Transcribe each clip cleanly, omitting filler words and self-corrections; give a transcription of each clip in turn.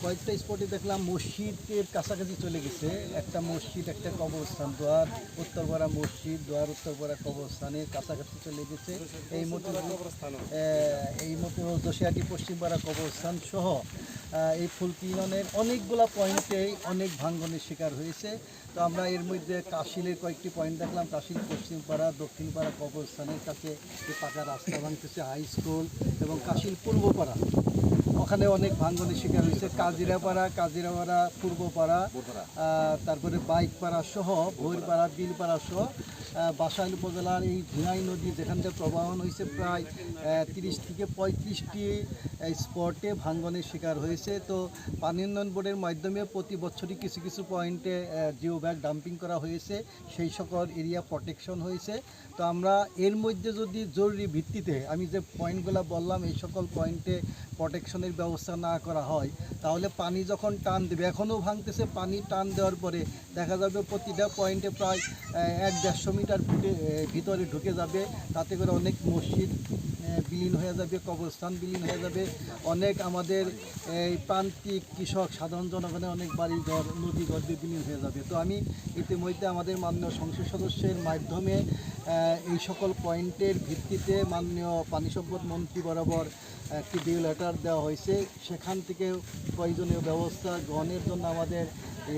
কয়েকটা স্পটে দেখলাম মসজিদের কাছাকাছি চলে গেছে। একটা মসজিদ, একটা কবরস্থান, দোয়ার উত্তরপাড়া মসজিদ, দোয়ার উত্তরপাড়া কবরস্থানের কাছাকাছি চলে গেছে। এই মতো দশিয়াটি পশ্চিমপাড়া কবরস্থান সহ এই ফুলকি ইউনিয়নের অনেকগুলা পয়েন্টেই অনেক ভাঙ্গনের শিকার হয়েছে। তো আমরা এর মধ্যে কাশিলের কয়েকটি পয়েন্ট দেখলাম। কাশিল পশ্চিমপাড়া, দক্ষিণপাড়া কবরস্থানের কাছে এই পাকা রাস্তা ভাঙতেছে, হাই স্কুল, এবং কাশিল পূর্বপাড়া ওখানে অনেক ভাঙ্গনের শিকার হয়েছে। কাজিরাপাড়া পূর্বপাড়া, তারপরে বাইকপাড়া সহ ভৈরপাড়া, বিলপাড়া সহ বাসাইল উপজেলার এই ঝিনাই নদী যেখান থেকে প্রবাহন হয়েছে প্রায় 30 থেকে 35টি স্পটে ভাঙ্গনের শিকার হয়েছে। তো পানি উন্নয়ন বোর্ডের মাধ্যমে প্রতি বছরই কিছু কিছু পয়েন্টে জিও ব্যাগ ডাম্পিং করা হয়েছে, সেই সকল এরিয়া প্রোটেকশন হয়েছে। তো আমরা এর মধ্যে যদি জরুরি ভিত্তিতে আমি যে পয়েন্টগুলো বললাম এই সকল পয়েন্টে প্রোটেকশনের ব্যবস্থা না করা হয়, তাহলে পানি যখন টান দেবে, এখনও ভাঙতেছে, পানি টান দেওয়ার পরে দেখা যাবে প্রতিটা পয়েন্টে প্রায় 1-150 মিটার ভিতরে ঢুকে যাবে। তাতে করে অনেক মসজিদ বিলীন হয়ে যাবে, কবরস্থান বিলীন হয়ে যাবে, অনেক আমাদের এই প্রান্তিক কৃষক সাধারণ জনগণের অনেক বাড়িঘর নদী গর্ভে বিলীন হয়ে যাবে। তো আমি ইতিমধ্যে আমাদের মাননীয় সংসদ সদস্যের মাধ্যমে এই সকল পয়েন্টের ভিত্তিতে মাননীয় পানি সম্পদ মন্ত্রী বরাবর একটি ডিউ লেটার দেওয়া হয়েছে। সেখান থেকে প্রয়োজনীয় ব্যবস্থা গ্রহণের জন্য আমাদের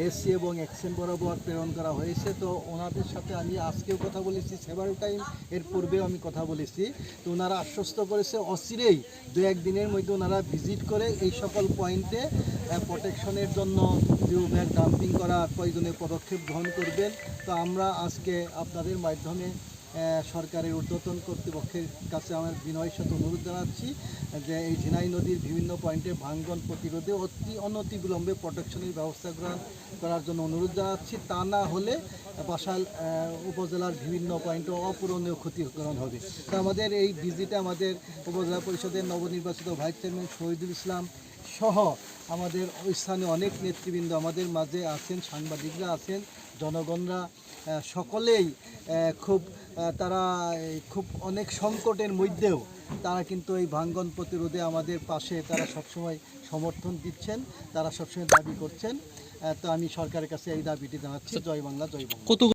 এসসি এবং এক্সএন বরাবর প্রেরণ করা হয়েছে। তো ওনাদের সাথে আমি আজকেও কথা বলেছি, সেভারাল টাইম এর পূর্বেও আমি কথা বলেছি। তো ওনারা আশ্বস্ত করেছে অচিরেই 2-1 দিনের মধ্যে ওনারা ভিজিট করে এই সকল পয়েন্টে প্রোটেকশনের জন্য জিও ব্যাগ ডাম্পিং করার প্রয়োজনীয় পদক্ষেপ গ্রহণ করবেন। তো আমরা আজকে আপনাদের মাধ্যমে সরকারের ঊর্ধ্বতন কর্তৃপক্ষের কাছে আমার বিনয়ের সাথে অনুরোধ জানাচ্ছি যে এই ঝিনাই নদীর বিভিন্ন পয়েন্টে ভাঙ্গন প্রতিরোধে অনতিবিলম্বে প্রোটেকশনের ব্যবস্থা গ্রহণ করার জন্য অনুরোধ জানাচ্ছি। তা না হলে বাসাইল উপজেলার বিভিন্ন পয়েন্টে অপূরণীয় ক্ষতিগ্রহণ হবে। তো আমাদের এই ভিজিটে আমাদের উপজেলা পরিষদের নবনির্বাচিত ভাইস চেয়ারম্যান শহীদুল ইসলাম সহ আমাদের স্থানীয় অনেক নেতৃবৃন্দ আমাদের মাঝে আছেন, সাংবাদিকরা আছেন, জনগণরা সকলেই তারা খুব অনেক সংকটের মধ্যেও তারা কিন্তু এই ভাঙ্গন প্রতিরোধে আমাদের পাশে তারা সবসময় সমর্থন দিচ্ছেন, তারা সবসময় দাবি করছেন। তো আমি সরকারের কাছে এই দাবিটি জানাচ্ছি। জয় বাংলা, জয় বাংলা।